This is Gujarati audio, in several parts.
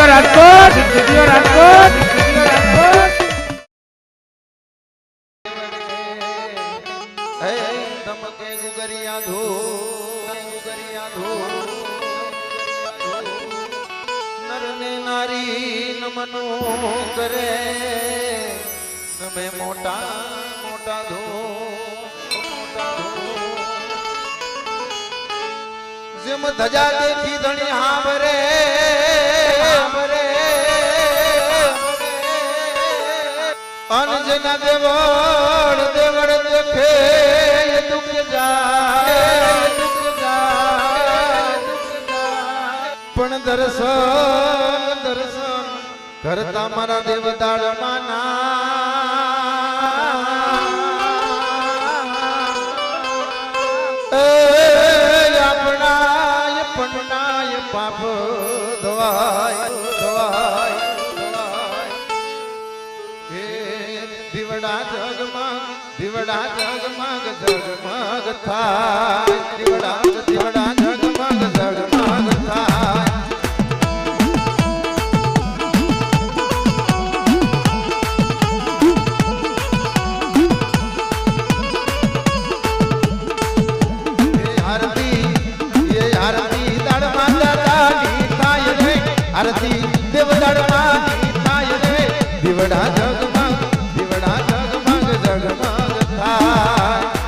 રાજકોટ જીતીઓ રાજકોટ જીતીઓ રાજકોટ હે ધમકે ગુગરિયા ધો નર ને નારી નમનો કરે નમે મોટા મોટા ધો જેમ ધજા દેખી ધણી હાંભરે અનજના દેવળ દેવળ દેખે દુઃખ જાય પણ દર્શન દર્શન કરતા મારા દેવદાળ માના પન્નાય પાપ ધવાય ધવાય હે દીવડા જગમગ જગમગ થાય દીવડા દીવડા જગમગ જગમગ થાય આરતી દેવદાળ માની થાય રે દીવડા જગમગ જગમગ થાય દીવડા જગમગ જગમગ થાય જગમગ થાય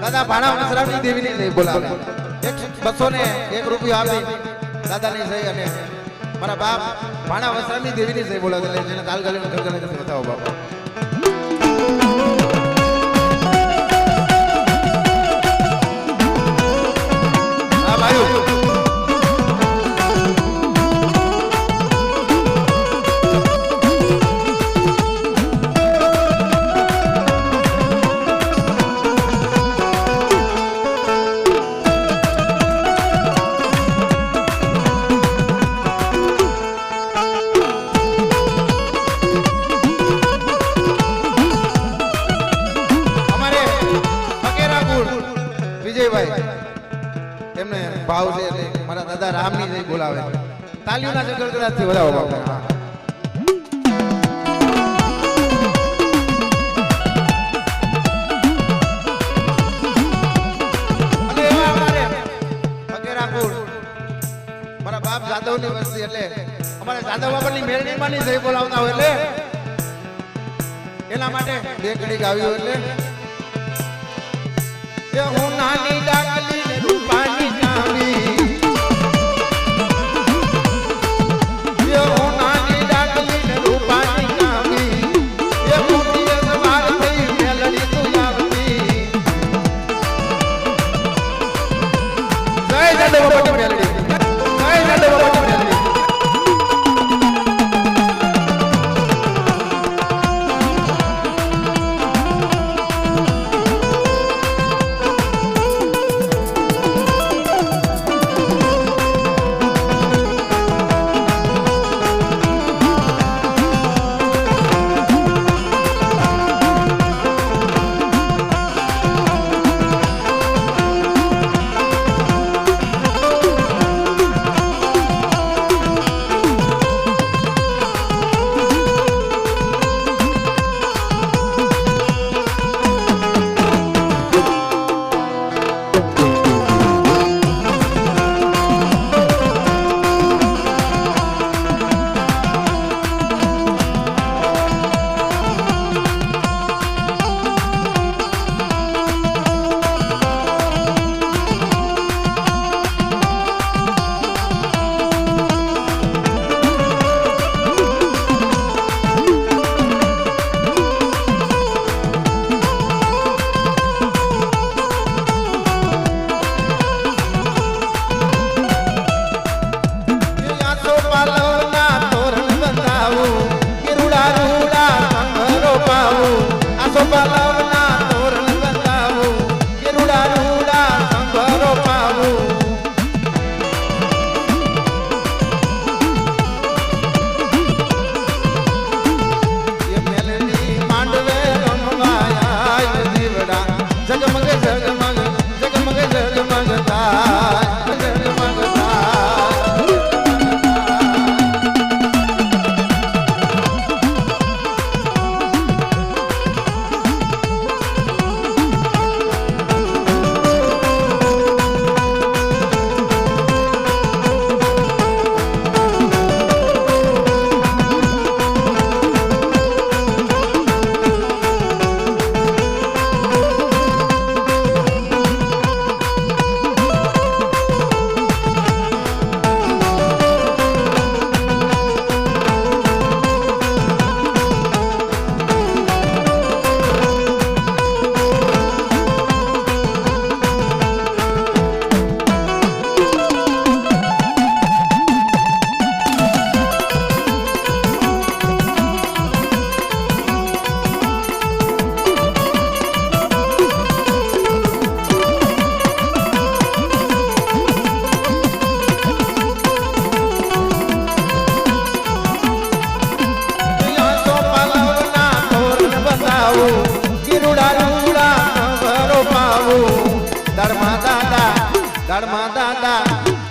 દાદા ભાણા વસરામની દેવીની જય બોલાવે 201 રૂપિયો આપી દાદાની જય અને મારા બાપ ભાણા વસરામની દેવીની જય બોલાવે એટલે જેને તાલ ગાલીનો ગરગને બતાવો બાપા હા ભાઈઓ એમને ભાવ છે એટલે મારા દાદા રામની જય બોલાવે તાલીઓના ગડગડાટથી વધાવો બાપા અને એવા અમારે ફકીરાપુર મારા બાપ જાદવની વસ્તી એટલે અમારે જાદવ બાપાની મેળણીમાંની જય બોલાવતા હોય એટલે એના માટે બે ઘડીક આવ્યું એટલે ये हूँ नानी डाकली रूपानी नामी ये हूँ नानी डाकली रूपानी नामी ये मोटी सवार थई मेलडी तू आवती जय जादव बाबा मेलडी जय जादव बाबा मेलडी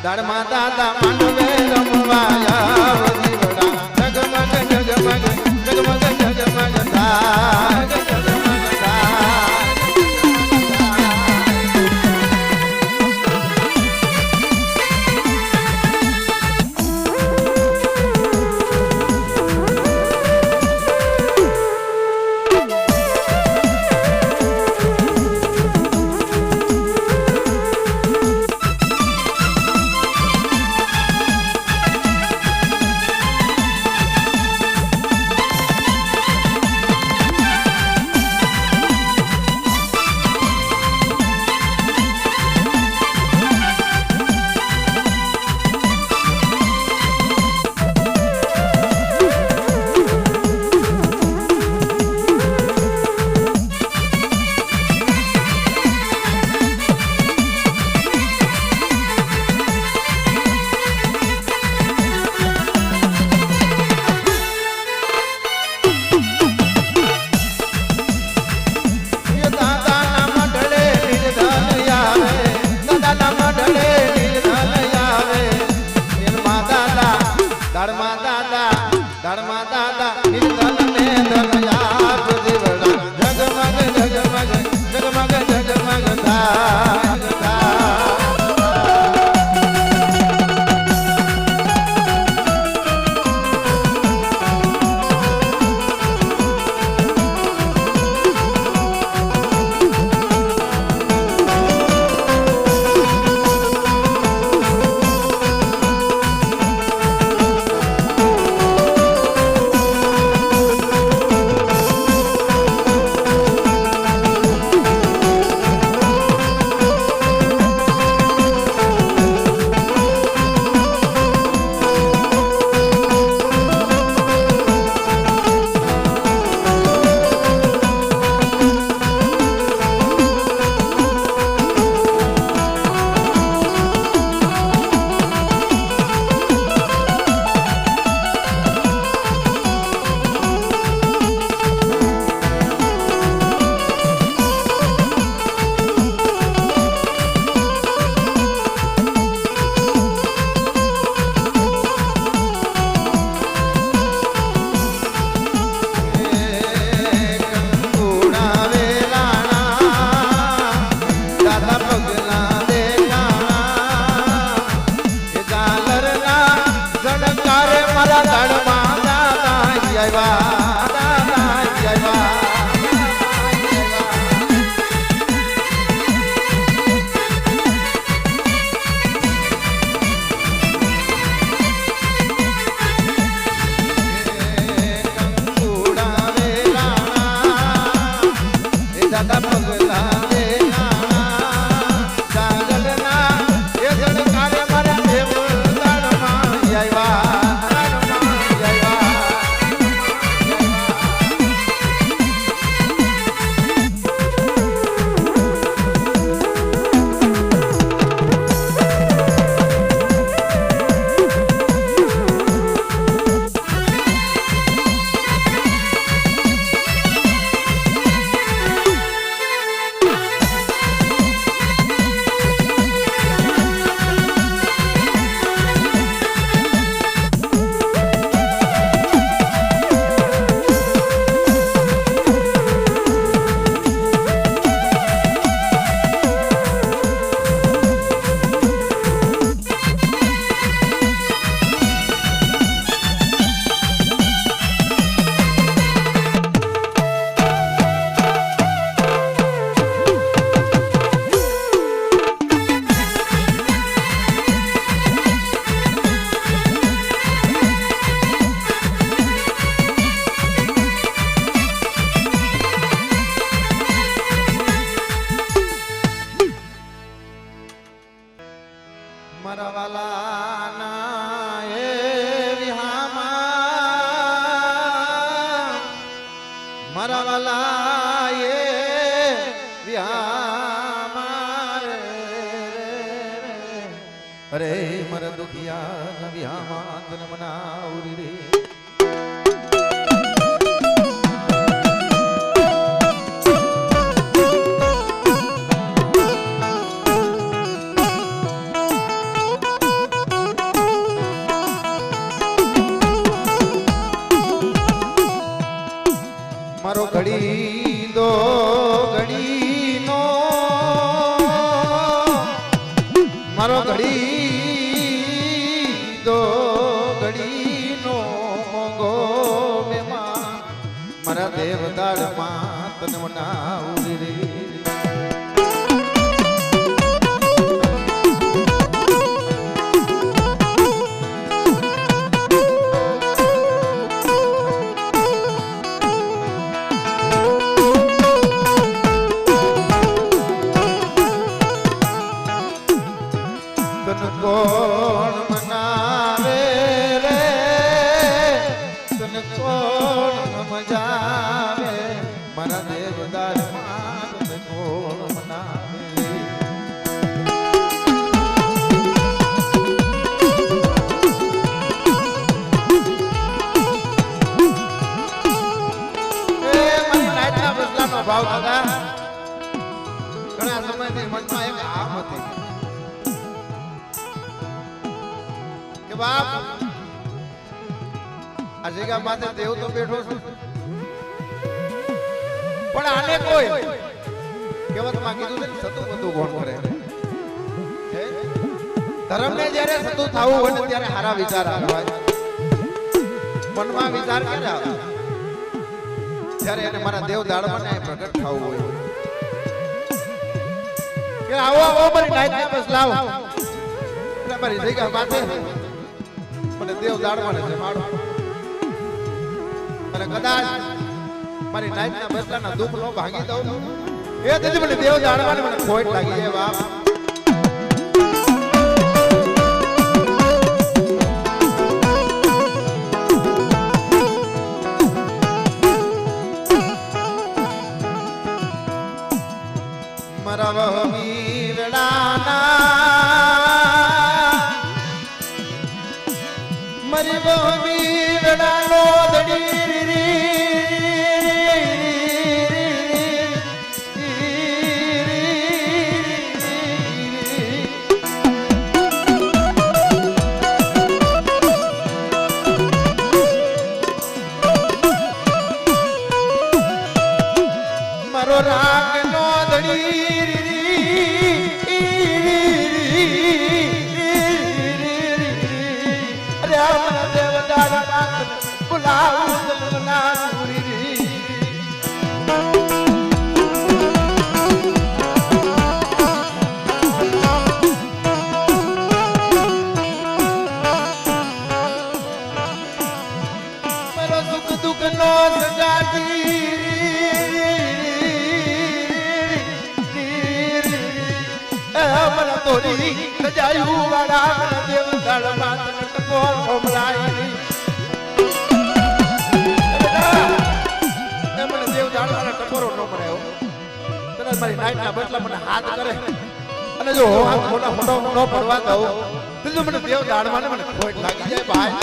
દાડમાં દાદા માંડવે રમવાયા દીવડા જગમગ જગમગ જગમગ જગમગ થાય જગમગ થાય અરે મર દુખિયા નવ્યા તન મનાવરી રે મારો ઘડી દો ઘડી નો મારો ઘડી દો ઘડી નો મોગો મેમાં મારા દેવદાર માં તન મનાવું રે કોણ મનાવે રે તન કોણ મજાવે મારા દેવદાર માં તન કોણ મનાવે એ મારી નાચના બસલાનો ભાવ દાદા ઘણા સમયથી મનમાં એક આમ હતી બાપ આ જગ્યા પાસે દેવ તો બેઠો છું પણ આને કોઈ કહેવતમાં કીધું છે ને સતું બધું કોણ કરે હે? ધર્મને જ્યારે સતું થવું હોય ને ત્યારે સારા વિચાર આવે હોય. મનમાં વિચાર ક્યારે આવે? જ્યારે એને મારા દેવ દાડમાં પ્રગટ થવું હોય કે આવો આવો મારી નાઈટને બસ લાવો એટલે મારી જગ્યા પાસે મને દેવ દાડમાં છે મારો. અને કદાચ મારી નાઈટના બસલાના દુઃખ નો ભાંગી દઉં એ તેથી મને દેવ દાડમાં મને ખોટ લાગી જાય બાપ. મારા વીરડાના મારી વીરડાનો મારો રાગ નો ધડી મારી નાઈટના બદલા મને હાથ કરે અને જો હાથ મોટા મોટો ન પડવા દઉં તો મને દેવ દાડવાને મને ખોટ લાગી જાય ભાઈ.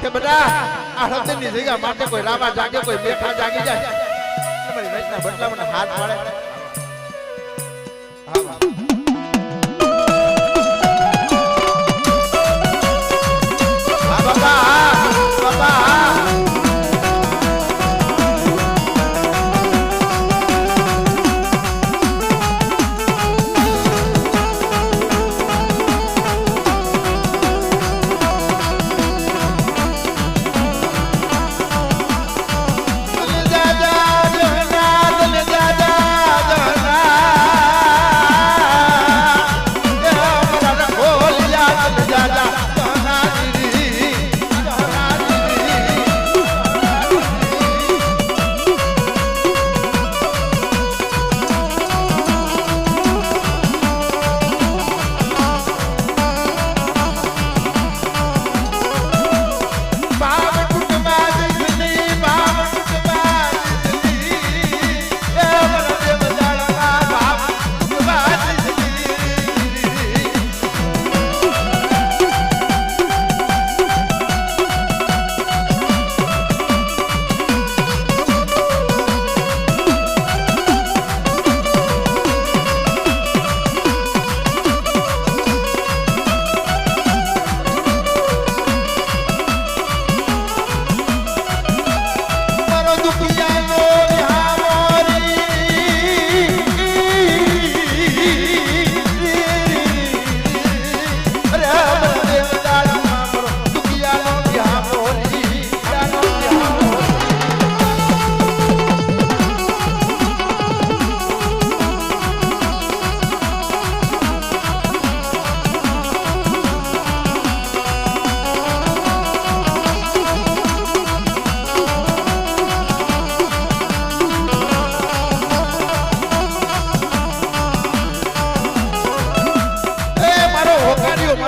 કે બધા આ હૃદયની જગ્યા માટે કોઈ રામા જાગે કોઈ બેઠા જાગી જાય તમારી રચના બદલા મને હાથ મળે. હા બાબા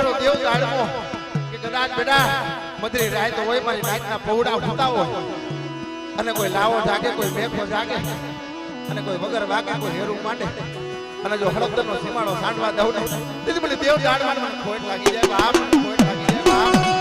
મારો દેવ જાણવો કે કદાચ બેટા મધરી રાત હોય મારી રાતના પૌડા ઉઠતા હોય અને કોઈ લાવો જાગે કોઈ મેઘો જાગે અને કોઈ વગર વાગે કોઈ હેરું માંડે અને જો હળદરનો સીમાડો સાંડવા દઉં ને તેથી મને દેવ જાણવાનું મને ખોટ લાગી જાય બાપ ખોટ લાગી જાય બાપ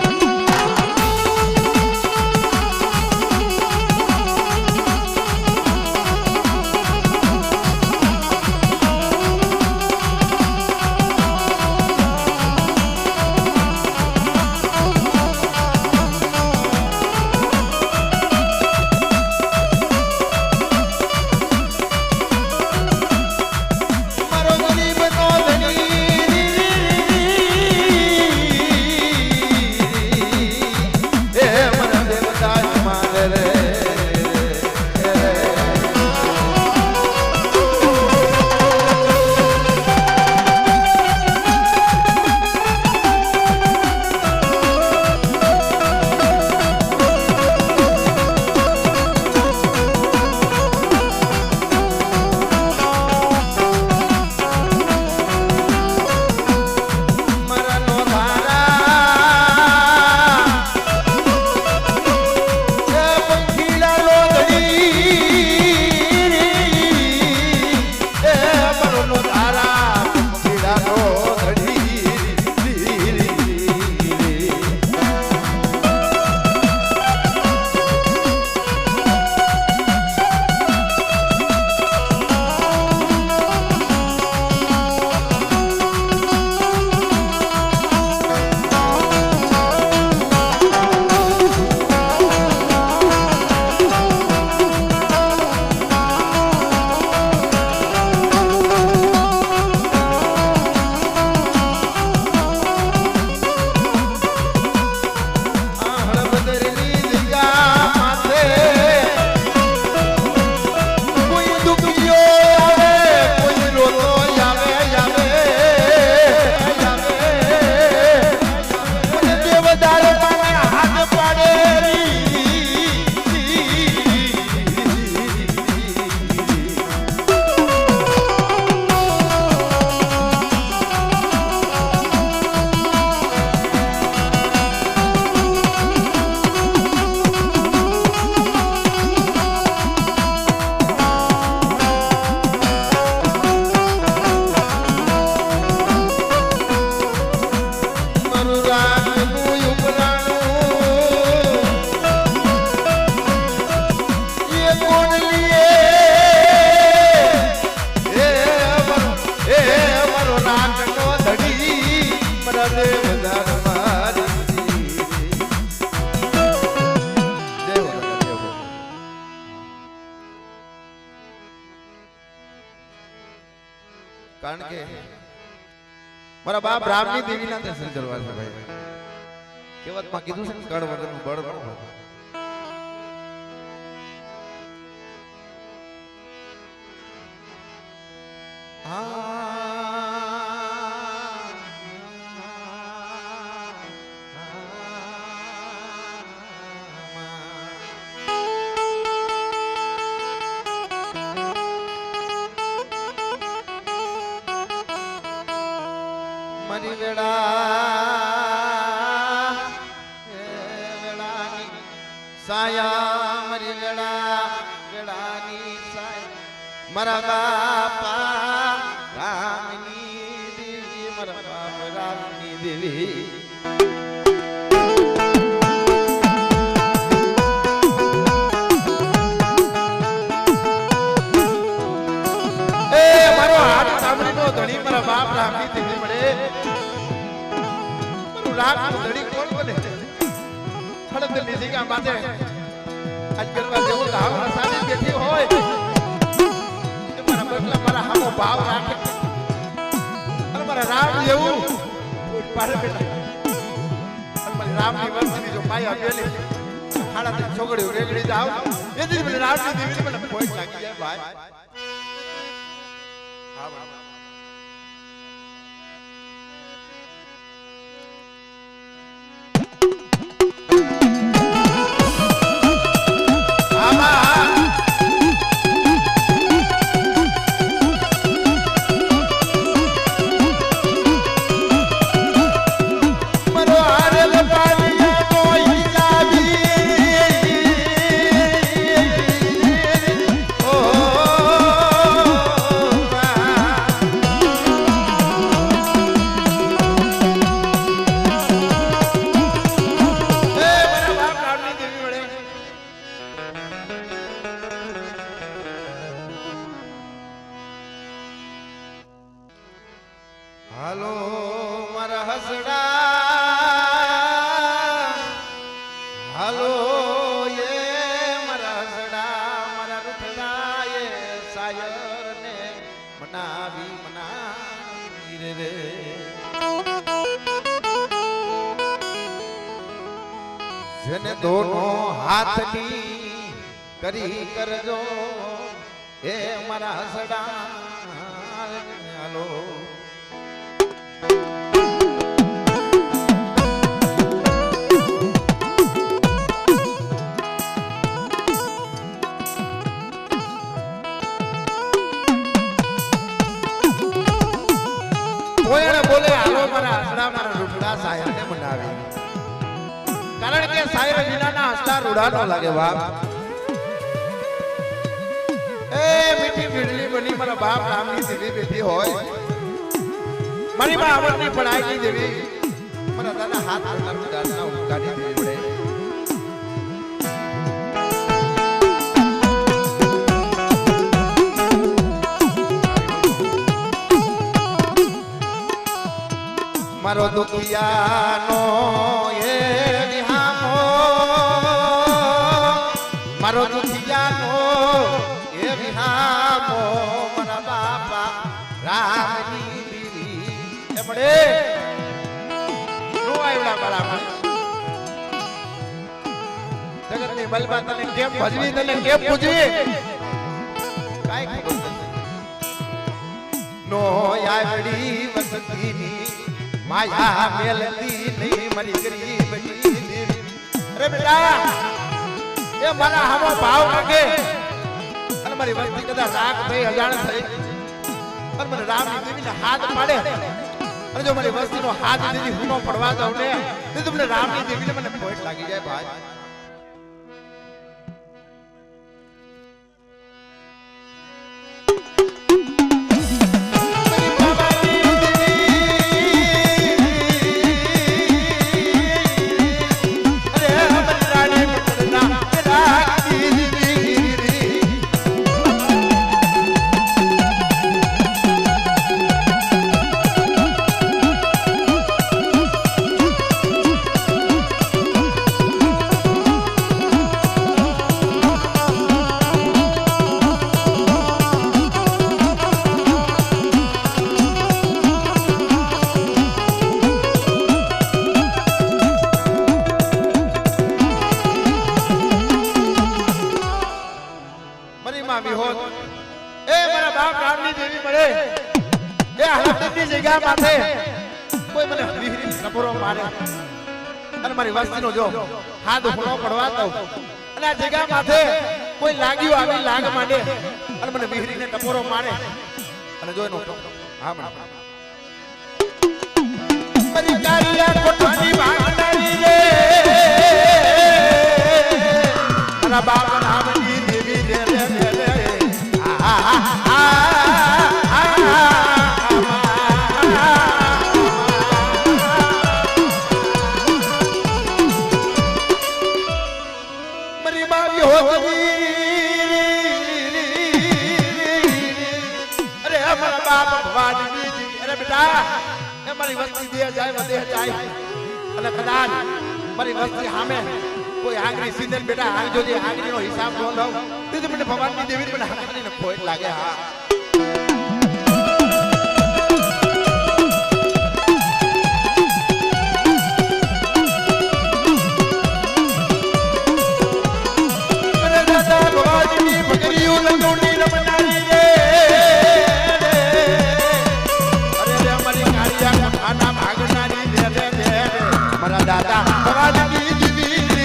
કારણ કે મારા બાપ રામની દેવીના દર્શન કરવા છે ભાઈ કહેવતમાં કીધું છે ને કળ વગરનું બળ બળ મારી વેળાની સાયા મારી વેળાની સાયા મારા બાપા રામની દેવી મારા બાપ રામની દેવી ધણી મારા બાપ રામની દેવી મળે મારું રામ ધણી કોણ બને હળદર ની જગ્યા માથે આજ કરવા જેવું ધાવના સામે બેઠી હોય મારા બદલા મારા હામો ભાવ રાખે અને મારા રામ જેવું પાડે બેઠા અને મારી રામની વંશની જો માયા પેલી ખાડા છોકરીઓ રેગડી જાવ એથી મને રામની દેવી મને પોઈન્ટ લાગી જાય ભાઈ હા ભાઈ હાલો મારા હસડા હાલો એ મારા હસડા મારા રૂઠડા એ સાયર ને મનાવી રે જેને દોનો હાથની કરી કરજો એ મારા હસડા હાલો બોલે હાલો મારા હસડા મારા રૂપડા સાયરને મનાવી કારણ કે સાયર વિનાના હસડા રૂડા નો લાગે બાપ એ મીઠી મીઠલી બની મારા બાપ રામની દેવી બેઠી હોય મારી માં આવડની પડાઈ દેવી મારા દાદા હાથ પકડ દાદા ઉગાડી દેવી પડે મારો દુખિયાનો એ વિહામો મારો દુખિયાનો એ વિહામો મારા બાપા રામની દીવી એમણે નો આવ્યા બરાબર જગતની બલબા તને કેમ ભજવી તને કેમ પૂજવી કાઈ ખબર નો આવડી વસતીની માયા મેલતી નહીં મારી ગરીબ દેવી અરે બેટા એ મારા હામો ભાવ લાગે અને મારી વસ્તી કદા રાખ થઈ અજાણ થઈ અને મને રામની દેવીને હાથ પાડે અને જો મારી વસ્તીનો હાથ દીધી હું નો પડવા દઉં ને તો તમને રામની દેવીને મને પોઈન્ટ લાગી જાય ભાઈ કોઈ મને વીહરી સપરો મારે અને મારી વસ્તીનો જો હાથ ફૂલો પડવા દઉં અને આ જગ્યા માથે કોઈ લાગ્યું આવી લાગ માંડે અને મને વીહરીને ટપોરો મારે અને જો એનો હા મને મારી કારિયા કોઠાની ભાગડાની રે મારા બાપ નામની દેવી રે રે મારી વસ્તી દે જાય વધે જાય અને કદાચ મારી વસ્તી સામે કોઈ આંગળી સીધે બેટા આંગ જોજે આંગળીનો હિસાબ ન લઉં તો મને ભગવાનની દેવી મને આંગળીને ખોટ લાગે હા દાદા ભગવાનની દીવી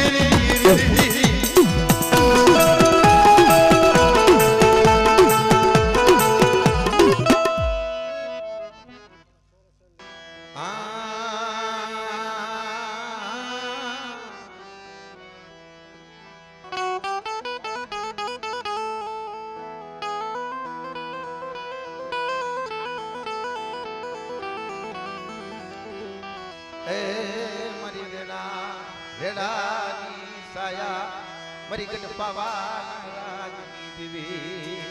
રેડાની સાયા મરી ગઢ પાવા દીવી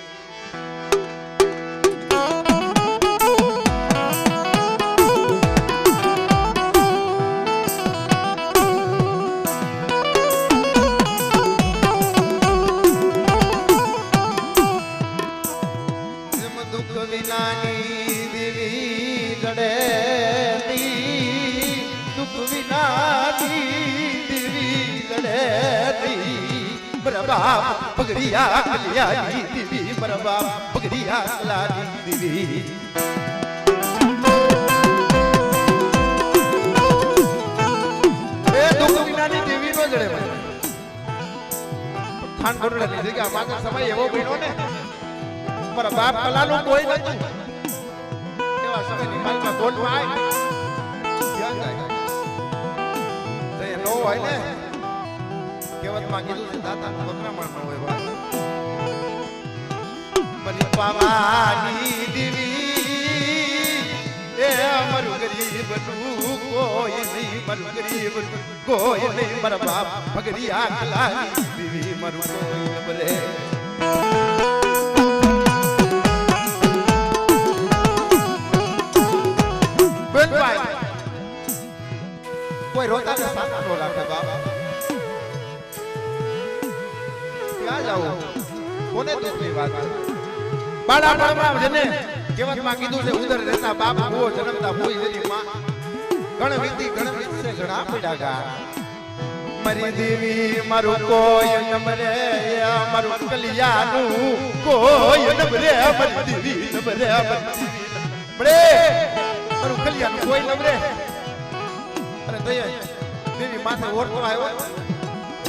જડે ની દુઃખ વિનાની દેવી જડે ની બરબા પગડિયા કલિયાની દેવી બરબા પગડિયા કલાની દેવી એ દુઃખ વિનાની દેવી નો જડે ખાન ગોરડાની જગ્યા માત્ર સમય એવો બન્યો ને મારા બાપ કલાનું કોઈ નતું એવા સમયની માલમાં ગોઠવા આવી ધ્યાન જાય તો એ નો હોય ને કહેવતમાં કીધું છે દાતા વકરામણ ન હોય વાત બની પાવાની દેવી એ અમારું ગરીબનું કોઈ નહીં મારું ગરીબનું કોઈ નહીં મારા બાપ ભગડિયા કલાની દેવી મારું કોઈ ન બલે કોઈ રોતા ને સાતા નો રાખે બાબા ક્યાં જાવું કોને દુઃખની વાત બાળા બાળા જેને કહેવતમાં કીધું છે ઉદર રહેતા બાપ ભૂવો જન્મતા ભૂઈ જેની માં ગણ વિધિ છે ઘણા પીડા ગા મારી દેવી મારું કોઈ નમરે મારું કલિયાનું કોઈ નમરે મારી દેવી નમરે બળે મારું કલિયાનું કોઈ નમરે અરે દયા દેવી માથે ઓરતો આવ્યો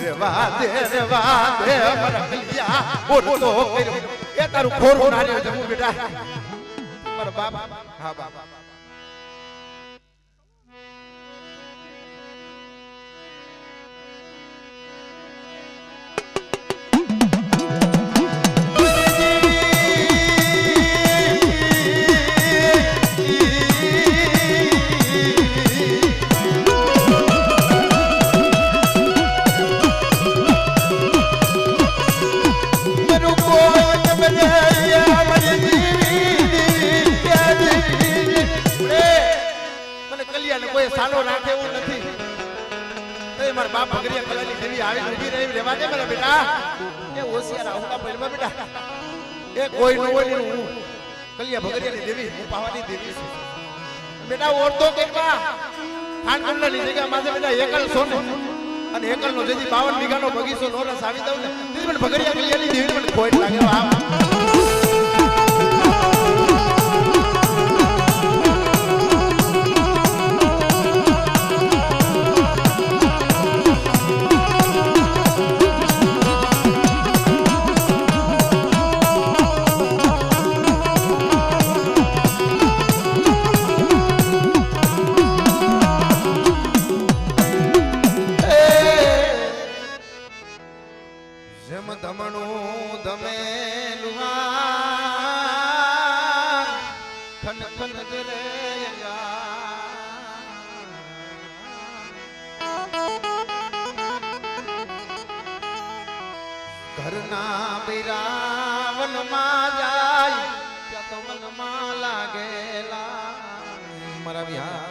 રેવા દે મારા કલિયા ઓરતો કર્યો એ તારું ખોરું નાલ્યો જમું બેટા મારા બાપ હા બાપ સાલો રાખે એવું નથી તો મારા બાપ ભગરિયા કલાની દેવી આવી ઊભી રહી રહેવા દે મારા બેટા એ હોશિયાર આઉકા પહેલમાં બેટા એ કોઈ નો હોય ને હું કલિયા ભગરિયાની દેવી હું પાવાની દેવી છું બેટા ઓરતો કેમાં ખાનગુંડલાની જગ્યા માથે બેટા એકલ સોને અને એકલ નો જેથી 52 વીઘાનો બગીચો નો રસ આવી દઉં ને તેથી મને ભગરિયા કલિયાની દેવી મને ખોટ લાગે આ ઘરના બિરાવન માં જાય ત્યાં તો મનમાં લાગેલા મારા વિહારમાં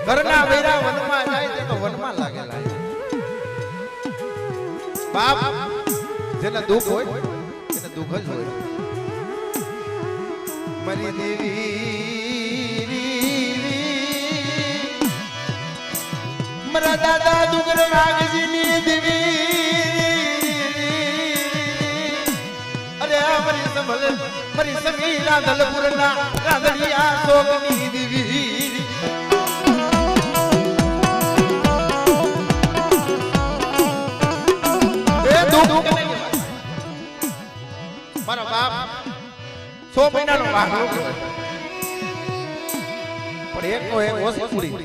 ઘરના બૈરા વનમાં જાય તો વનમાં લાગેલા બાપ જેને દુઃખ હોય એને દુઃખ જ હોય મારી દેવી મારા દાદા દુગર નાગજીની દેવી અરે મારી સંભળ મારી સમીરા દલપુરના રાધડિયા શોકની દેવી મારા બાપ 100 મહિનાનો વાઘો પણ એકનો એક ઓછી પૂરી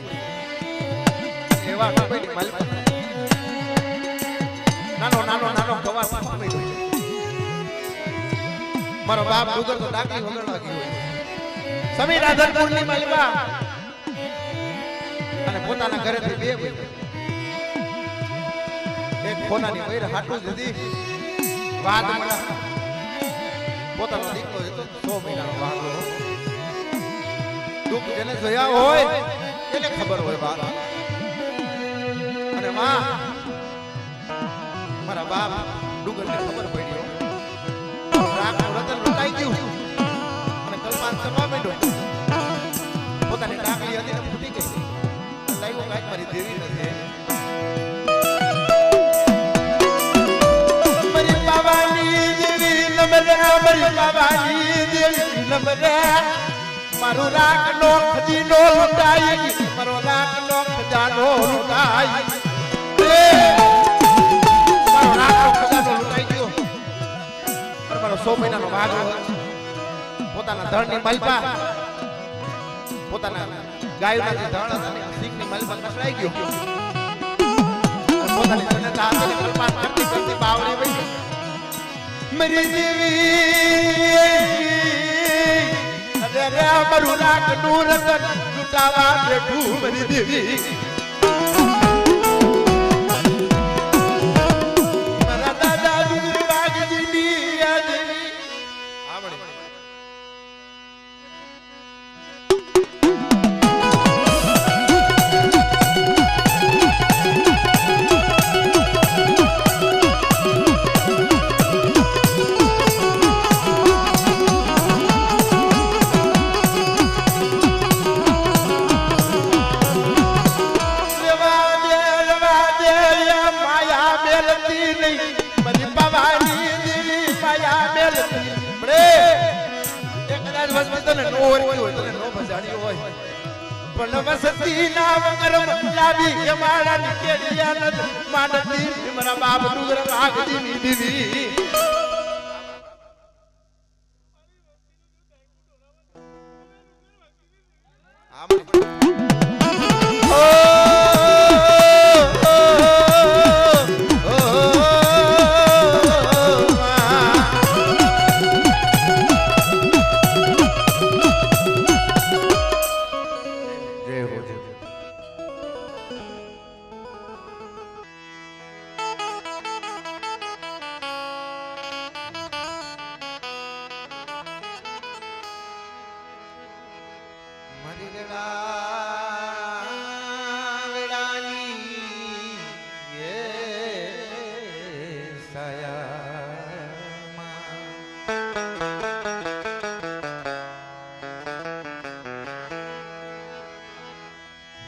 એવા કપડી માલ નાનો કવાસ મારો બાપ ડુગર તો ડાકી વગરવા ગયો સમી રાધનપુરની માલવા અને પોતાના ઘરેથી બે એક ખોનાની વૈર હાટું જદી વાત મળા પોતાનો દીકરો હતો 100 મહિનાનો વાગો દુઃખ જેને જોયા હોય એને ખબર હોય બાપ અને માં મારા બાપ ડુંગરને ખબર પડી રાખનું રતન લૂંટાઈ ગયું અને કલ્પાન કરવા માંડ્યો પોતાની ડાકલી હતી ને ફૂટી ગઈ લાગ્યું કાંઈક મારી દેવી નથી મારી બાવાની દેવી નમરે મારી બાવાની દેવી નમરે મારો રાખનો ખજીનો લૂંટાઈ મારો રાખનો ખજાનો લૂંટાઈ મારો રાખનો ખજાનો લૂંટાઈ ગયો મારો 100 મહિનાનો ભાગો પોતાના ધણની માલપા પોતાના ગાયોના જે ધણ હતા ને સિંહની માલપા કસરાઈ ગયો પોતાની જનતા હાથે કલ્પાન કરતી કરતી બાવળી વઈ મારી દેવી અરે મારું રાખનું રતન લૂંટાવા બેઠું મારી દેવી મારા દાદા ડુંગર વાઘજીની આ દેવી આવડે વસતી નામ કરમ લાવી કે મારા નીકેડિયા ન માનતી મારા બાપ ડુંગર વાઘજીની દીવી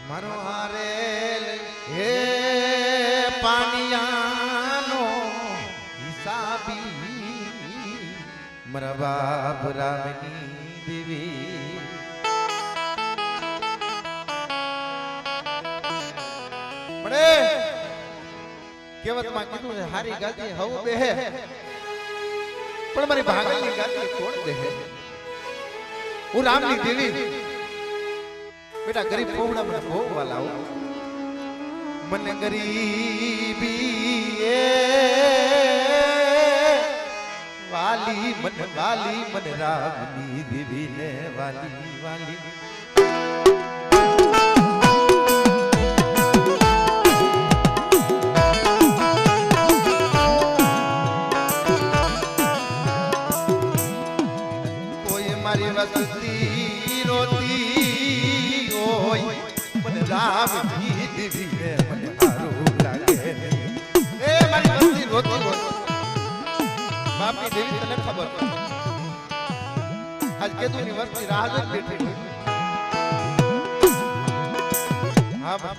મારો હારેલ હે પાનિયાનો હિસાબી મારા બાપ રામની દેવી મળે કેવતમાં કીધું છે હારી ગાતી હવ બેહે પણ મારી ભાગલની ગાતી કોણ દેહે હું રામની દેવી બેટા ગરીબ પોવડા મને ભોગવા લાવો મને ગરીબી એ વાલી મને રામની દેવી ને વાલી વાલી કોઈ મારી વસતી રોતી મને રામની દેવી ને મને હારું લાગે એ મારી વસ્તી રોતી બાપની દેવી તને ખબર આજ કેદુની વસ્તી રાહ જોઈ બેઠી હા બાપ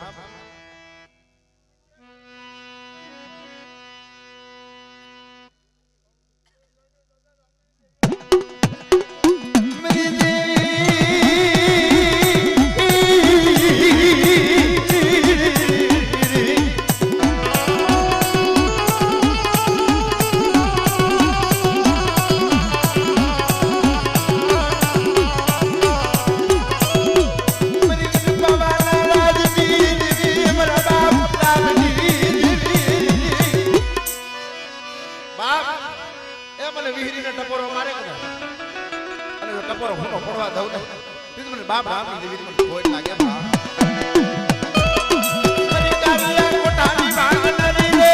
બાપ રામની દેવી મને ખોટ લાગે બાપ મારી કાળિયા કોટાની ભાગનરી રે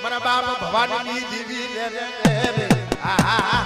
મારા બાપ ભવાની દેવી રે રે રે આ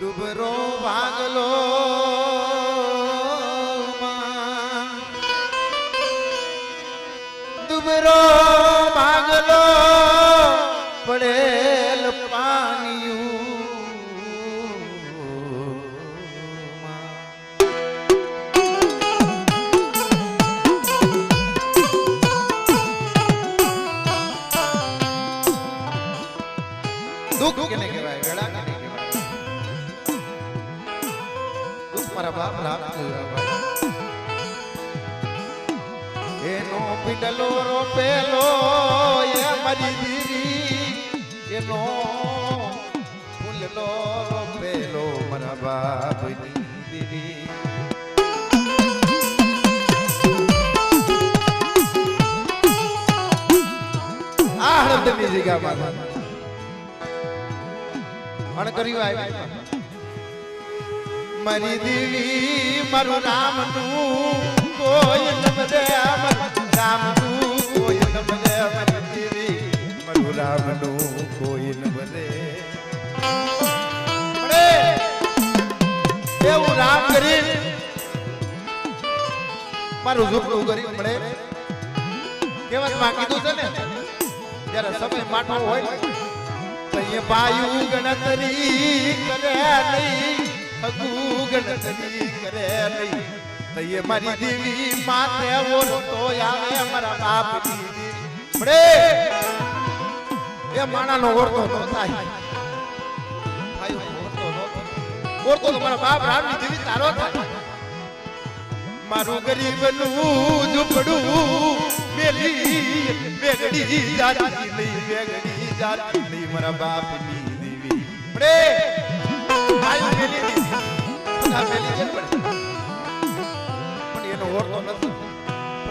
ડુબરો ભાગલો ડુબરો ભાગલો પડેલ પાણીયું દુઃખ કેને કહેવાય વેળા કેને કહેવાય દુઃખ મારા બાપ રામ એનો પીડલો રોપેલો એ મારી દીરી એનો ફૂલલો રોપેલો મારા બાપની દીરી આ હળદની જગ્યામાં કર્યું આવી મારી દેવી મારું રામનું કોઈ નમરે રામનું કોઈ નમરે મારી દેવી મારું રામનું કોઈ નમરે એવું રામ કરી મારું ઝૂકડું કરી મળે કેવતમાં કીધું છે ને જ્યારે સમય માટો હોય ये बायु गणतरी करे नहीं अगु गणतरी करे नहीं तो ये मारी देवी माते वो तो आवे हमारा बाप दी बड़े ये माना नो ओरतो तो થાય ભાઈ ઓરતો તો મારા બાપ રામની દેવી તારો થાય મારું ગરીબનું ઝૂંપડું મેલી વેગડી જાતી લઈ વેગડી જાતી લઈ મારા બાપની દેવી પડે આયુ મેલી દીધી આ મેલી છે પણ એનો ઓરતો નથી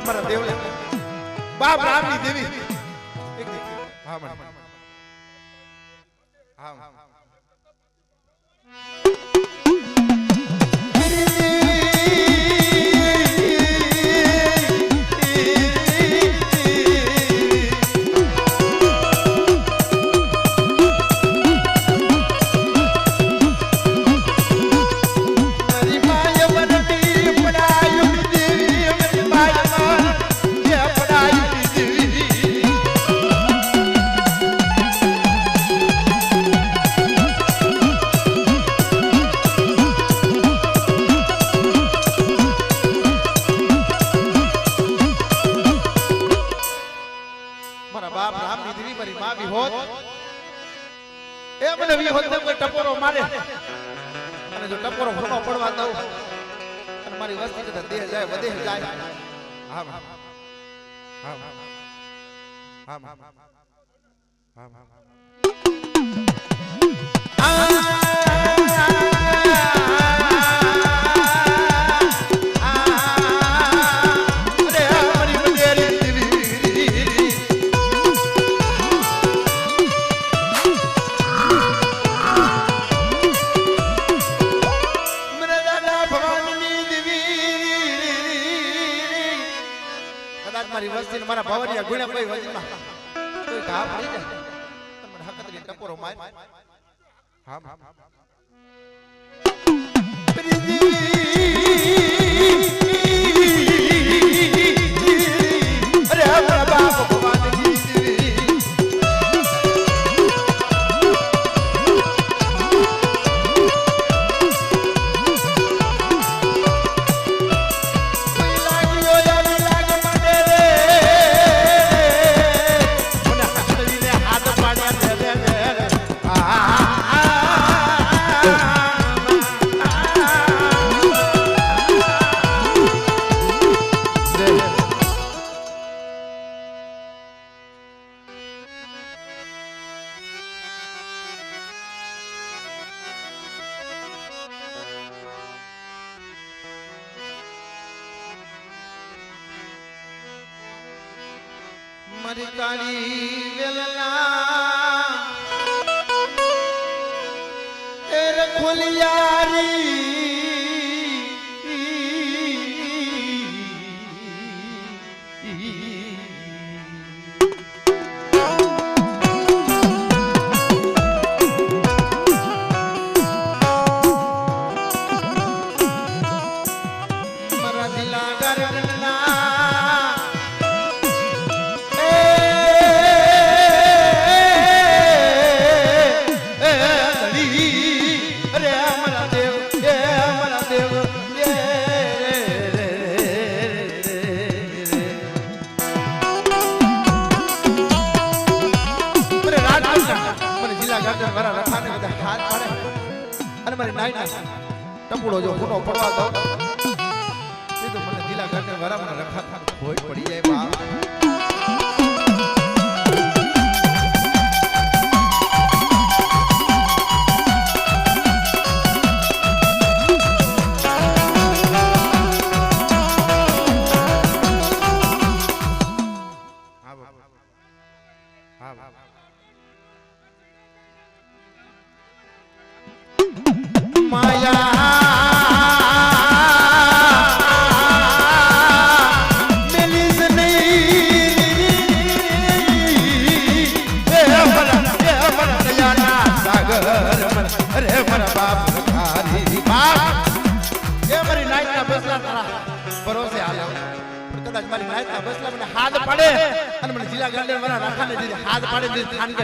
મારા દેવલે બાપ રામની દેવી હા હા ટપોરો મારે અને જો ટપોરો ફરવા પડવા દઉં અને મારી વસ્તી કદા દેહ જાય વધે જાય હા હા હા હા હા હા મારી વસ્તી મારા ભાવરિયા ગુણ્યા કોઈ વજમાં કોઈ ઘા પડી જાય તમને હકતરી ટપોરો માર હા હા અરે મારા બાપ ભગવાનની દેવી મારી કાળી વેલના એ રખોલિયારી ટપુડો જો ખૂનો પડવા દો એ તો મને દિલા ગાર્ડન વાળા મને રખા હોય પડી જાય બાપ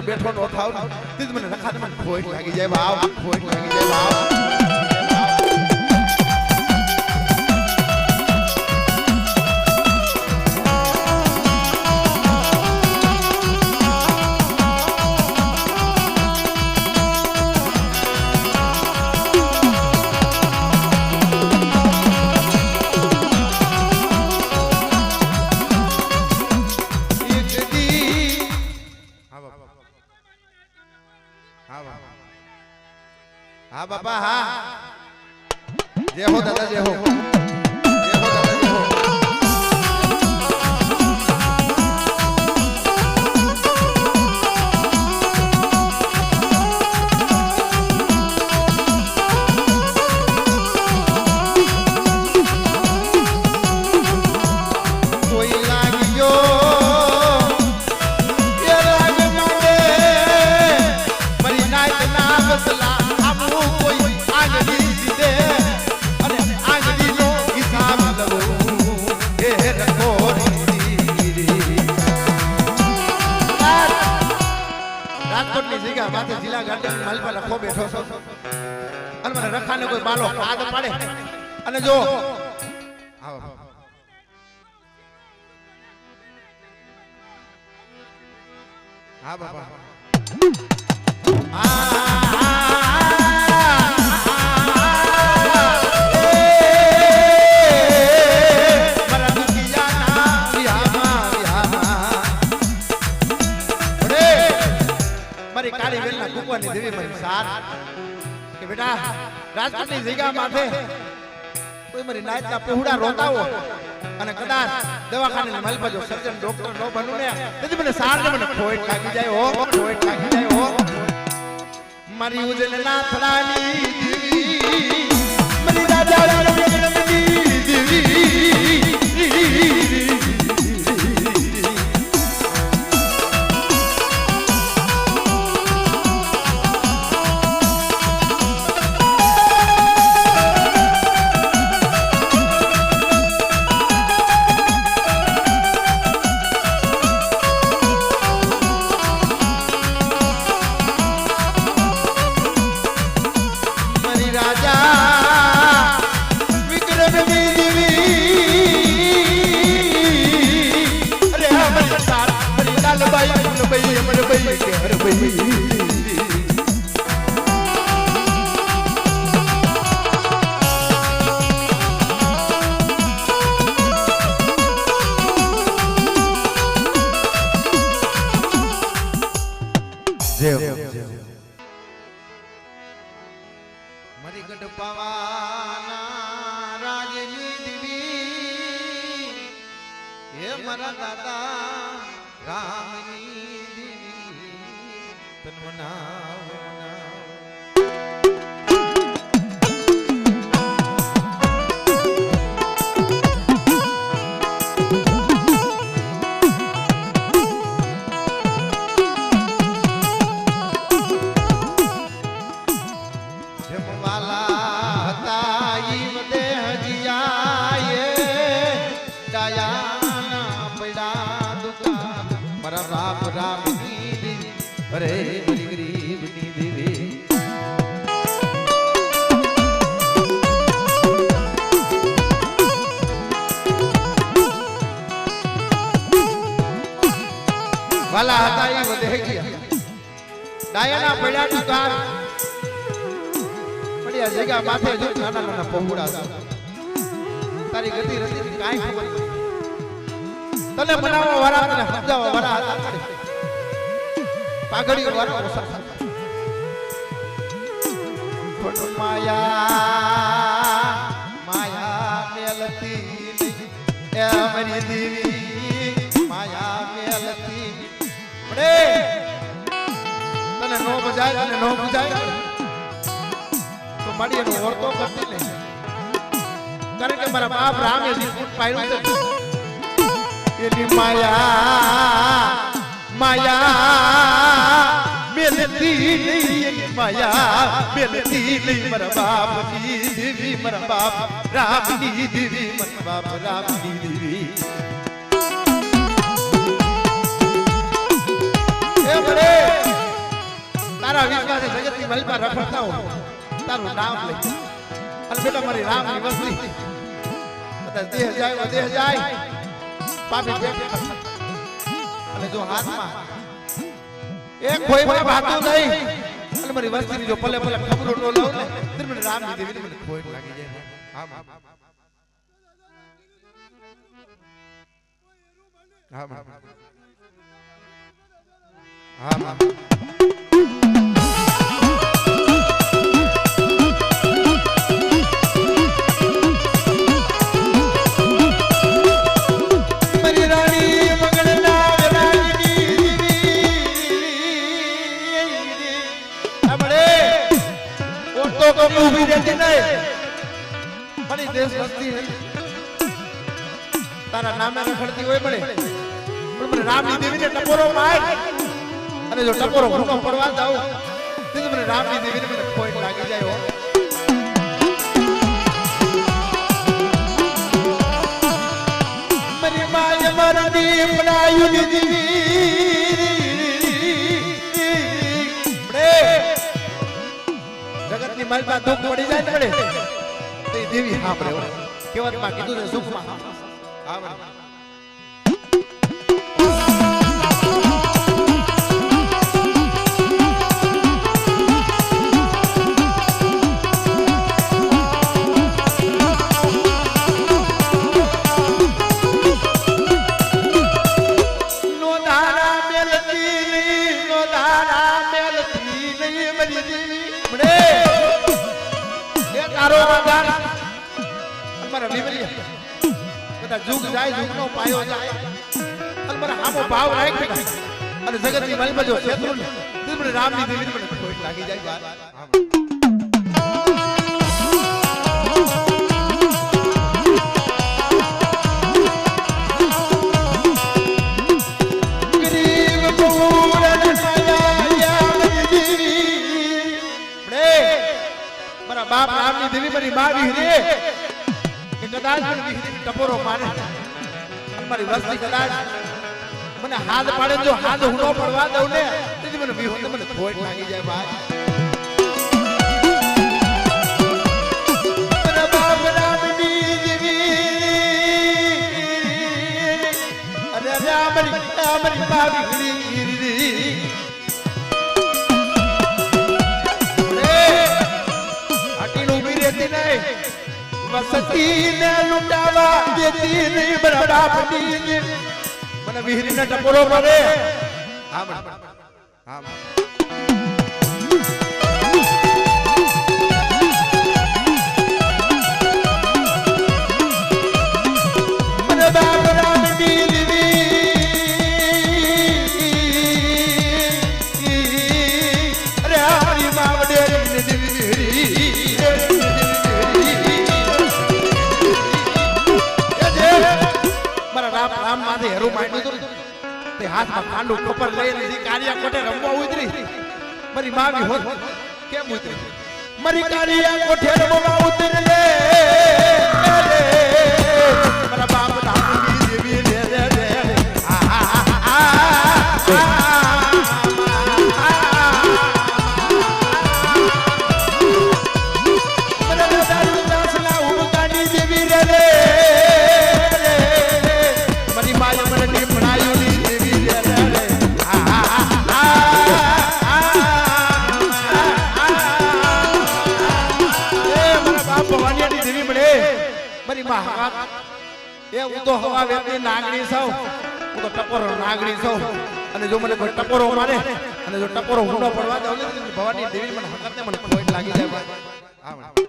બેઠો નો થાવ ને મને રખા મને ખોટ લાગી જાય ભાવ ખોટ લાગી જાય ભાવ हाँ बाबा हाँ जय हो दादा जय हो दादा जय हो कोई लागियो ये राग मांगे मरी नाइट ना बसला માથે જિલ્લા ગાર્ડન માલ પર રખો બેઠો છો અને મને રખાને કોઈ બાલો હાથ પાડે અને જો આવો હા બાબા કાળી વેલના કુકવાની દેવી મારી સાથ કે બેટા રાજકોટની જગ્યા માથે કોઈ મારી નાયતના પહોળા રોતા હો અને કદાચ દવાખાને માલ પર જો સર્જન ડોક્ટર નો બનું ને તેથી મને સારને મને ખોટ લાગી જાય હો ખોટ લાગી જાય હો મારી ઉજળના થડાની દેવી મારી રાજાની દેવી મારી ગઢ પાવાના રાજની દેવી હે મારા દાદા મનાવ મનાવ રામ રામ ની દેવી અરે મારી ગરીબ ની દેવી વાલા હતા એ વધે ગયા ડાયના પડ્યા દુકાન પડ્યા જગ્યા માથે જો નાના નાના પહોળા તારી ગતિ રતી કાઈ ખબર તને મનાવવા વાળા તને સમજાવવા વાળા હતા પાઘડી વાળા ઓસા પણ માયા માયા મેલતી એ મારી દેવી માયા મેલતી પડે તને નો બજાય તને નો બજાય તો મારી એનો ઓરતો કરતી ને કારણ કે મારા બાપ રામે જીવન પાડ્યું છે એની માયા માયા મેલતી નહીં માયા મેલતી નહીં મારા બાપની દેવી મારા બાપ રામની દેવી મારા બાપ રામની દેવી એ બડે તારા વિશ્વાસે જગતની મલબા રખડતા હો તારું નામ લઈ અને બેટા મારી રામની વસ્તી બધા દેહ જાય પાપી બેઠી અને જો હાથમાં એક ખોઈમાં ભાતું નહીં અને મારી વસ્તીની જો પલે પલે ખબરો ટોલાવ ને તો મને રામની દેવીને મને ખોઈ લાગી જાય હા હા હા હા ઉભી રહેતી નહીં મારી દેશ વસ્તી તારા નામે રખડતી હોય પડે પણ મને રામની દેવીને ટપોરો માર અને જો ટપોરો ઘૂનો પડવા જાવ તો મને રામની દેવીને મને પોઈન્ટ લાગી જાય હો મારી માય મરદી બનાયુની દેવી જગતની માલમાં દુઃખ પડી જાય પડે તો એ દેવી સાંભળે કેવતમાં કીધું છે સુખમાં સાંભળે जुग जाए जुगनो पायो जाए અને મને આમો ભાવ રાખી અને જગતની મલમાં જો શેત્રુ ને મને રામની દેવીને મને કોઈ લાગી જાય ગરીબ પૂરણ છાયા દેવી રે મારા બાપ રામની દેવી મારી માવી રે કદાચ ટપોરો મારે મારી વસ્તી કદાચ મને હાથ પાડે જો હાથ હું ન પડવા દઉં ને તેથી મને વિહોત મને ખોટ લાગી જાય ભાઈ મારા બાપ રામની દેવી અરે અમારી બાવી આટીને ઉભી રહેતી નહીં વસતી ને લૂંટાવા દેતી નહીં મારા બાપની મને વિહરીને ટપોરો પડે હા હા મને બાપ રામની દેવી તે હાથમાં ખાંડું ખબર લઈને જે કાળિયા કોઠે રમવા ઉતરી મારી માવી હોત કેમ ઉતરી મારી કાળિયા કોઠે રમવા ઉતરી લે મારા બાપ રામની દેવી રે રે રે એ હું તો હવા વેતની નાગણી છું હું તો ટપોરો નાગણી છું અને જો મને કોઈ ટપોરો મારે અને જો ટપોરો હુંડો પડવા દઉં ને ભવાની દેવી મને હકત ને મને ખોટ લાગી જાય હા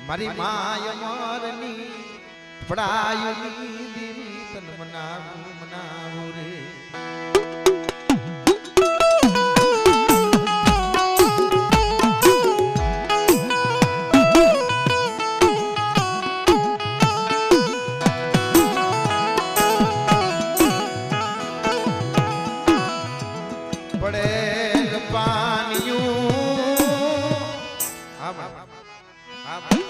મારી માય મારની પડાયુની દેવી તન મનાવું રે પડે પાણીયું હા હા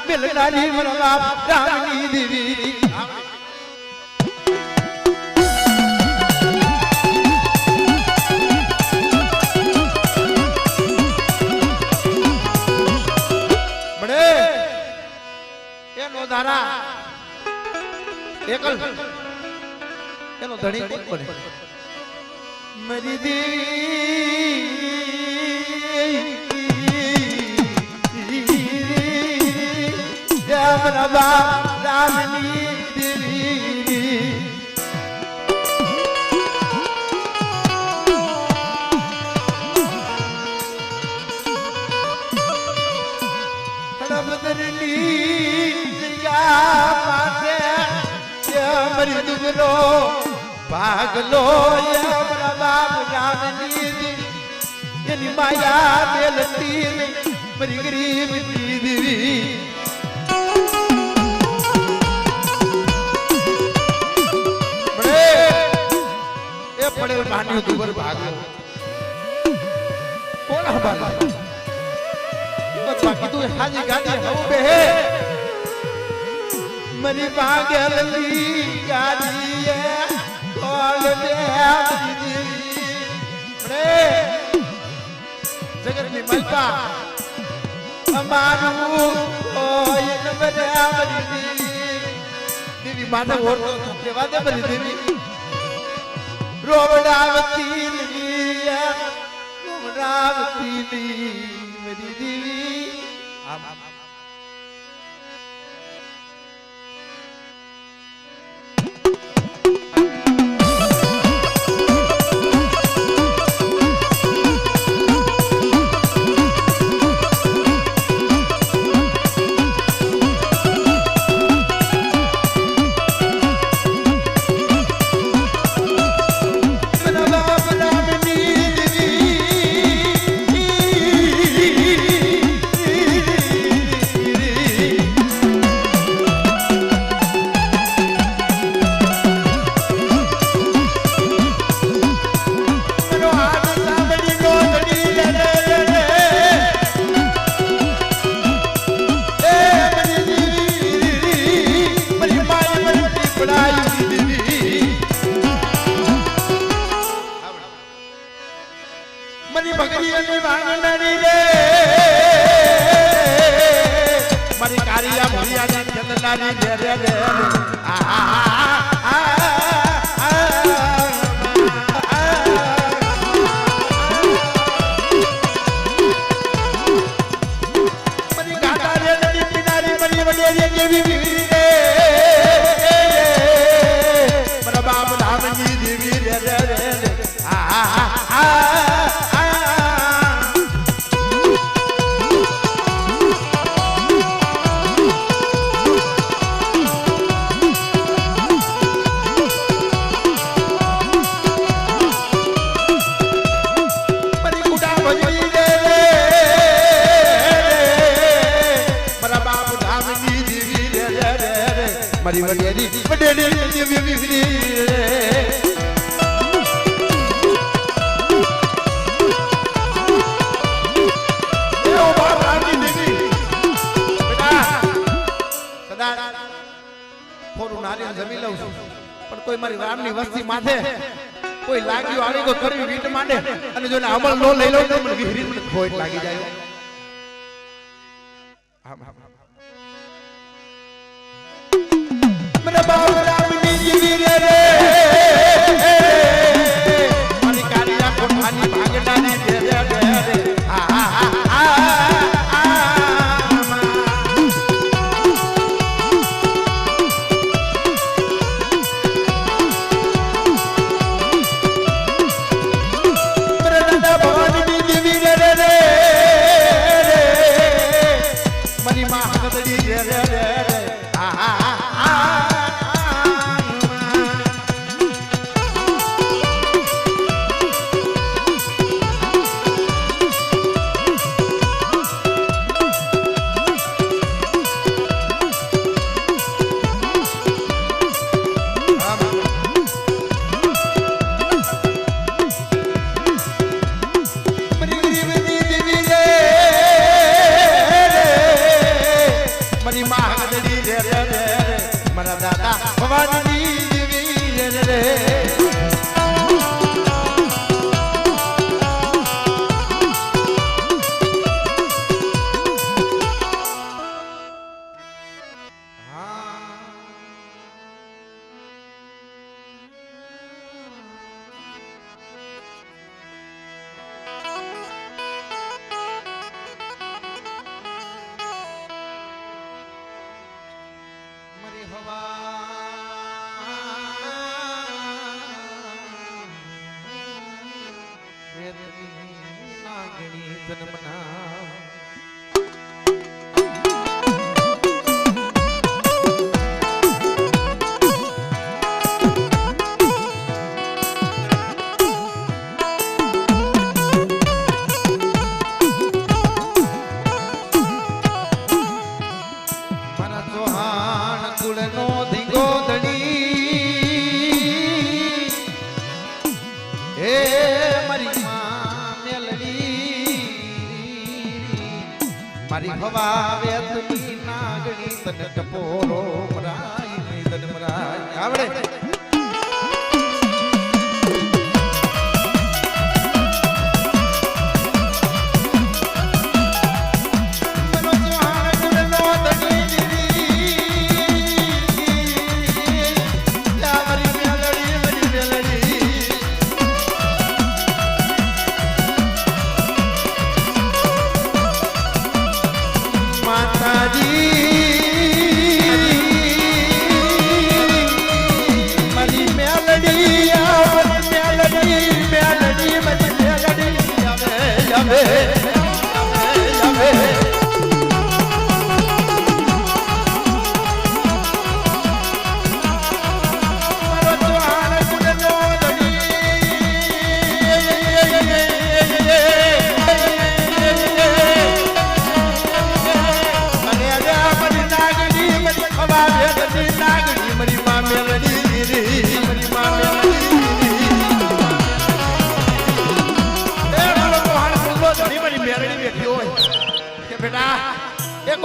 મિલનારી મરવા રામની દેવી બડે એનો ધારા એકલ એનો ધણી કોણ બને મારી દેવી રામની દેવી હડબદરની જગ્યા પાસે મારી દુગરો ભાગલો મારા બાપ રામની દેવી એની માયા બેલતી મારી ગરીબ દેવી પડેલ માન્યું દુબર ભાગ્યો કોણ હબાલા બાકી તું હાજી ગાદી હવ બેહે મરી ભાગેલી ગાદીએ ઓલ દે રે જગતની મલપા અમારું ઓય નમરે આવરી દેવી માને ઓરતો કેવા દે બરી દેવી રોવડાવતી મેરી દેવી રે રે રે મરી ગાતા રે નદી કિનારી મરી વડેરી કેવી વીરી રે મારા બાપ રામજી દેવી રે રે રે મારી વડેરી વડેરી દેવી વીરી રે એઓ બાપ રામજી દેવી બેટા કદાચ થોડું નારિયેળ જમી લઉં છું પણ કોઈ મારી રામની વસ્તી માથે કોઈ લાગ્યું આવી કોઈ કરવી વીટ માંડે અને જો અમલ નો લઈ લઉં તો મને વીહરી મને ખોટ લાગી જાય મને બાપ રામની દેવી રે રે મારી કાલિયા કોઠાની ભાગડાની રે રે રે મારી માં હગદડી રે રે રે મારા દાદા ભવાની દેવી રે રે મારી હવા વેતની નાગણી તને ટપોરો મરાઈ ની તન મરાઈ આવડે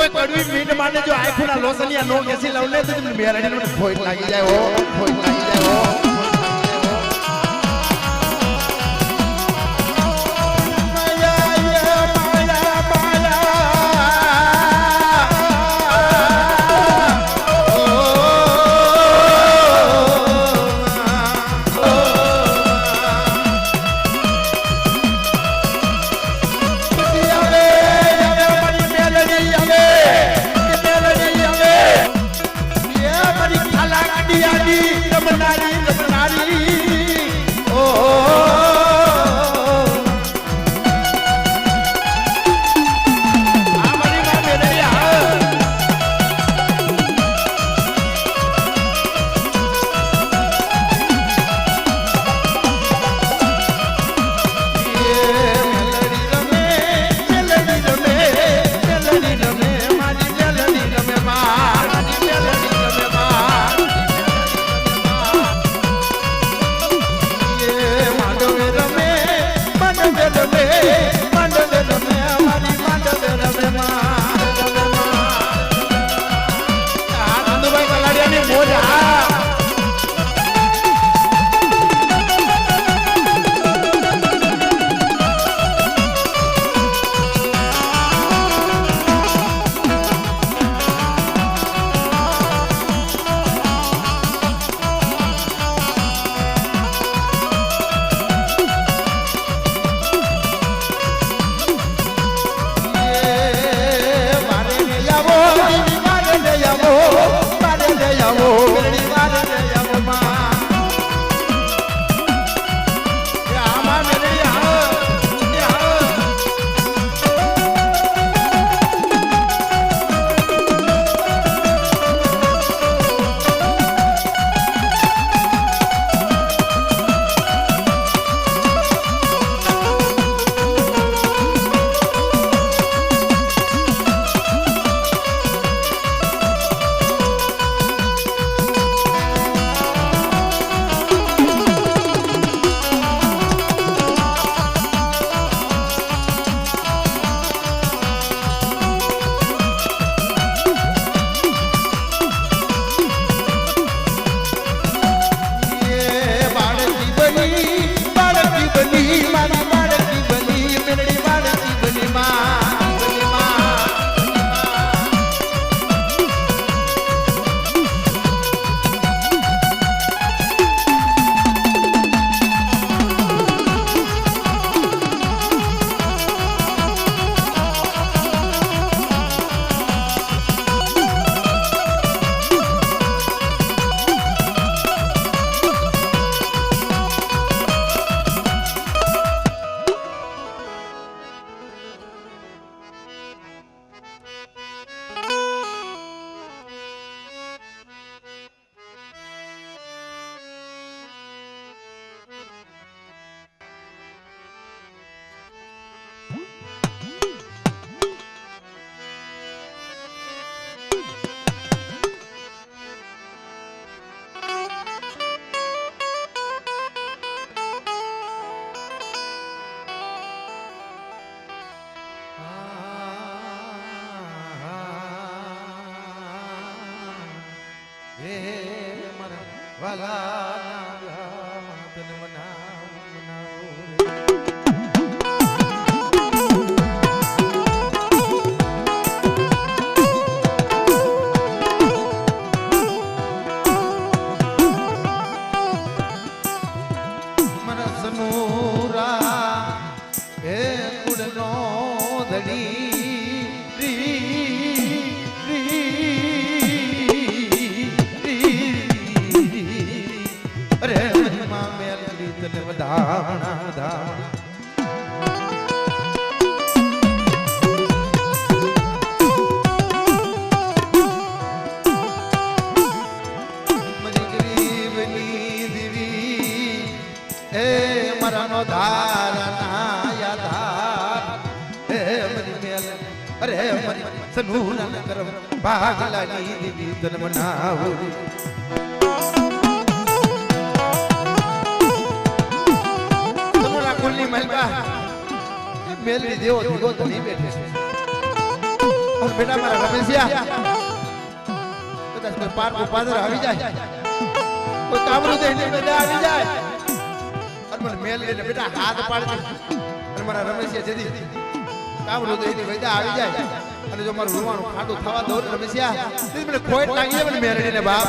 કોઈ કડવી મીઠ માને જો આખુના લોસલિયા નો કેસી લવલે તો તમને મેરડી નો ફોઈટ લાગી જાય હો ફોઈટ લાગી જાય હો હે મારા વાલા તને મનાવ ભાગલાની દીદી તન મનાવ તમારા કુલની મલકા મેલની દેવો દીગો તો નહીં બેઠે છે અને બેટા મારા રમેશિયા કદાચ કોઈ પાર પાદર આવી જાય કોઈ કામરું દેને બેટા આવી જાય અને મને મેલ લઈને બેટા હાથ પાડજે અને મારા રમેશિયા જેદી કામરું દેને બેટા આવી જાય અને જો મારું રૂવાનું ખાડું થવા દો રમેશિયા તે મને ખોટ લાગી જાય મને મેરડીને બાપ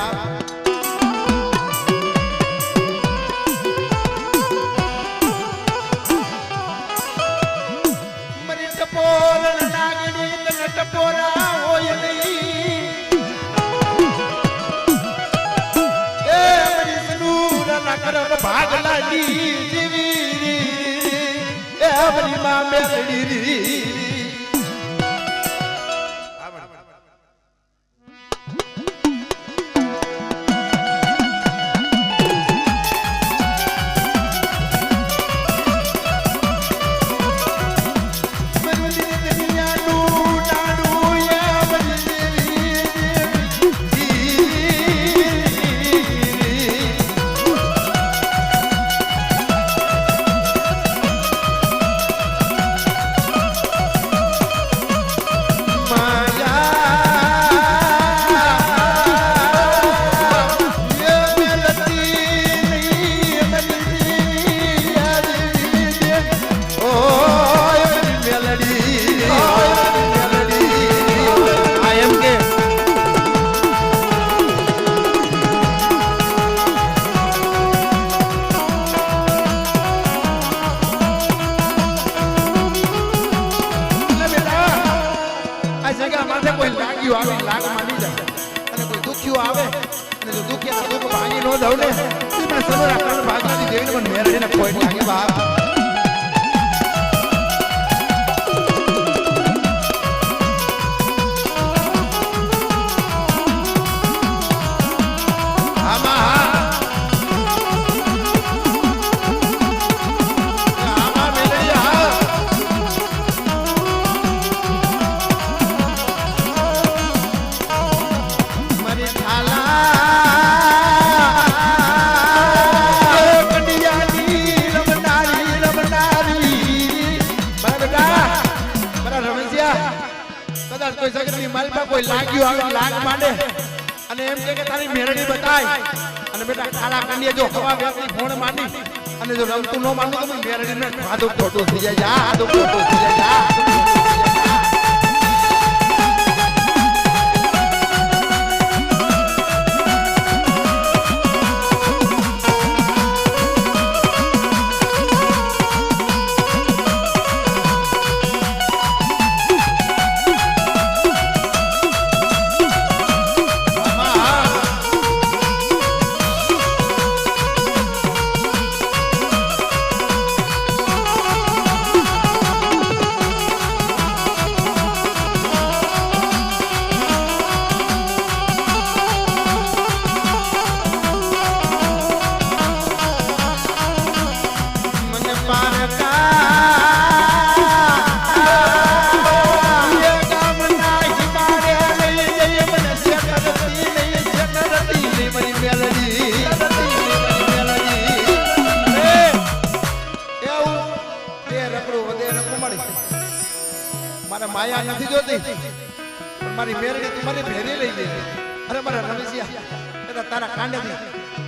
મરી ટપોર લાગણી તને ટપોરા હોય નહીં એ મરી સનૂર ના કરમ ભાગલાની જીવી એ મરી માં મેરડી કોઈ લાગ્યું આવે લાગ માંડે અને એમ કે તારી મેરડી બતાય અને બેટા ખાલા કંડિયા જો હવા વ્યાપની ફોન માંડી અને જો રમતું ન માંડું તો મેરડીને ખાધું ખોટું થઈ જાય જા ખાધું ખોટું થઈ જાય જા માયા નથી જોતી પણ મારી મેરડી તું મારી ભેરી લઈ જજે અરે મારા રમેશિયા કદાચ તારા કાંડેથી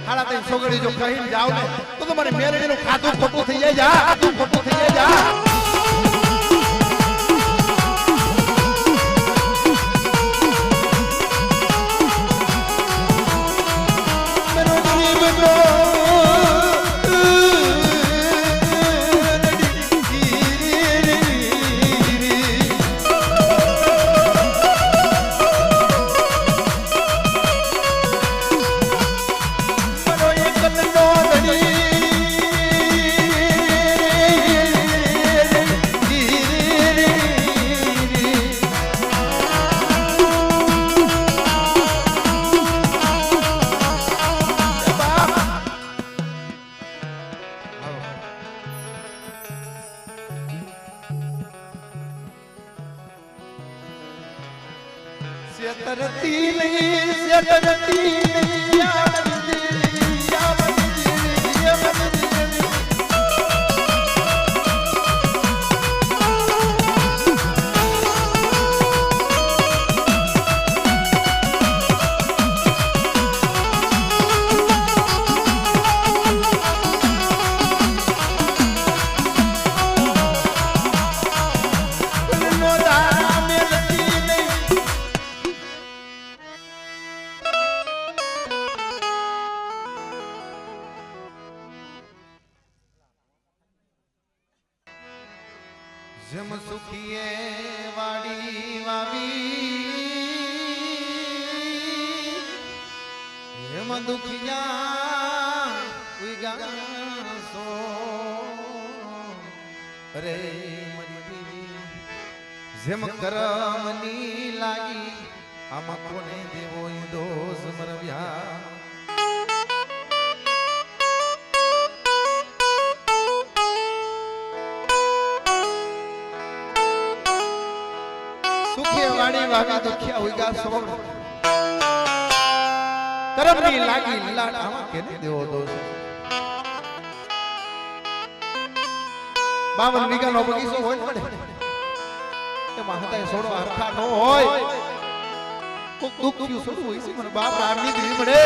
ખાડા તઈ સોગડી જો કહીને જાવ ને તો તમારી મેરડીનું ખાતું ખોટું થઈ જાય જા ખાતું ખોટું થઈ જાય જા तरती नहीं जम सुखिए वाड़ी वावी हम दुखिया सो रे मरी देवी जम करमनी लागी आमा कोने देवो दोष मरव्या વાણી વાવી દુખિયા હોઈગા સો કરમની લાગી લાડ આમાં કેને દેવો દોષ 52 વીઘાનો બગીચો હોય પડે એમાં હતાય સોડો હરખા નો હોય કોક દુખ્યું સોડું હોય છે મને બાપ રામની દીવી મળે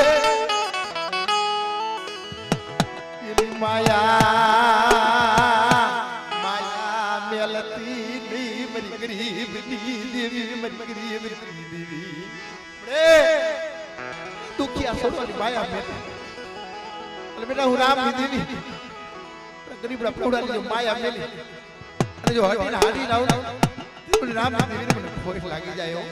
એની માયા મેલતી ની મરી ગરીબની દેવી મરી ગરીબની દેવી રે દુખિયા સોડવાની માયા મેં એટલે બેટા હું રામની દેવી ગરીબડા પોડાની જો માયા મેલી અને જો હટીને હાડી લાવ તો રામની દેવીને મને ખોટ લાગી જાય હો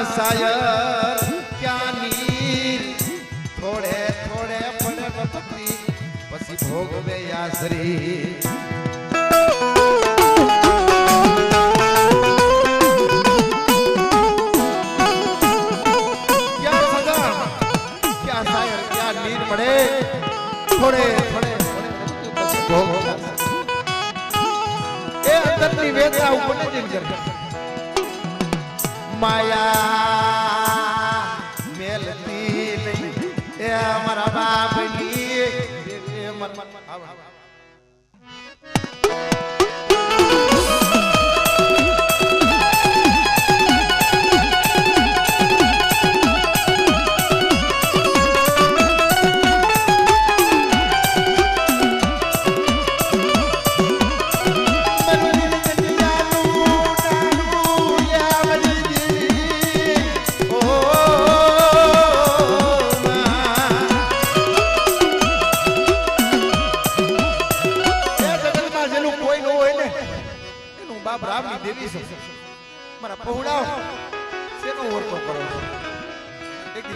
शायर क्या नीर थोड़े थोड़े पड़े बपती पसी भोगवे यासरी क्या सजा क्या शायर क्या नीर पड़े थोड़े थोड़े पसी भोगवे ए अंदर ની વેદના ઉપર ને જીન કર માયા મેલતી નહીં એ અમારા બાપની મન બાપ રામની દેવી છે મારા પહોળાઓ શેનો વર્તો કરો એક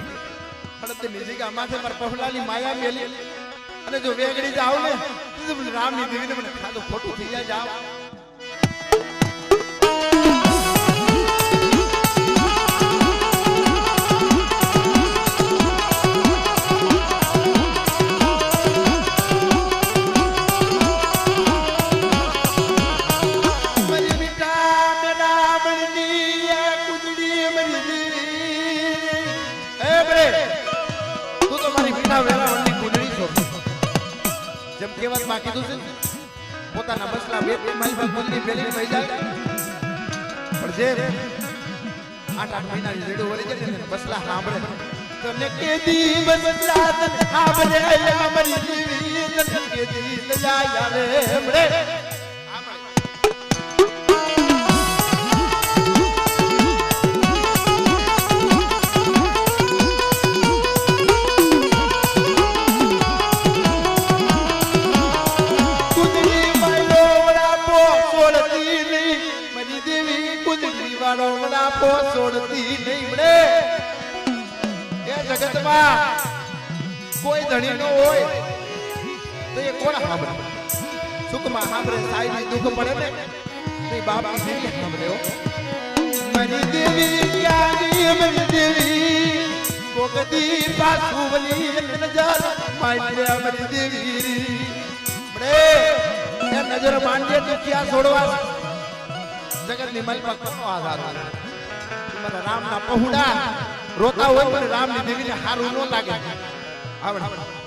હળદની જગ્યા માથે મારા પહોળાની માયા મેલી અને જો વેગડી જાવ ને તો રામની દેવીને મને ખાધું ખોટું થઈ જાય જાવ કેવત માં કીધું છે પોતાના બસલા બે મારી બોલની બેલી વહી જાય પણ જે 8 મહિનાની રેડું વળી જાય ને બસલા સાંભળે તને કેદી બસલા તને સાંભળે અમારી જીવી તને કેદી લજા આવે હમણે છોડતી નહીં મળે એ જગતમાં કોઈ ધણી નો હોય તો એ કોણ સાંભળે સુખમાં સાંભળે સાયરી દુઃખ પડે ને તો એ બાપ ની સાંભળે મારી દેવી ક્યાંની મારી દેવી કોકદી પાછું વલી નજર મારી મારી દેવી મળે એ નજર માંડે તો ક્યાં છોડવા જગત ની મલ પર કોનો આધાર રામ ના પहुડા રોતા હોય પણ રામ ની દેવી ને હારું ન લાગે આવડે